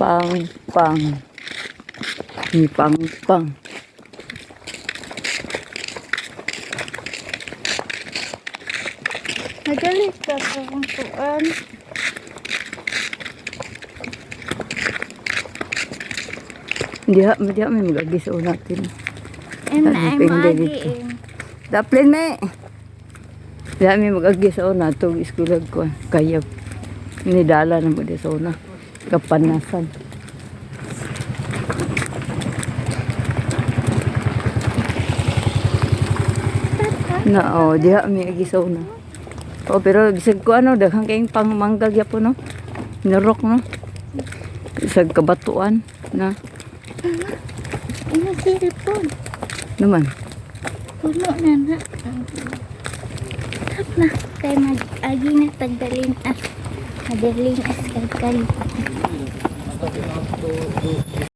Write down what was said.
Pang-pang. Ni pang-pang. Nagalit ka sa kung tuan. Diha may magagis o natin. Em na Ano ay pa yung maagi dito? eh. Daplin me. Diha may magagis o natong iskulag ko. Kaya nidala na mo di sa una. Kapanasan. Na diha may agis o na. Pero bisag ko daghang kayong pangmanggag ya po no. Nirok no. Bisag kabatuan na. Ano cellphone? Naman. Puno na na. Tap na. Kaya mag-agi na tagdaling as. Madaling as kagkali.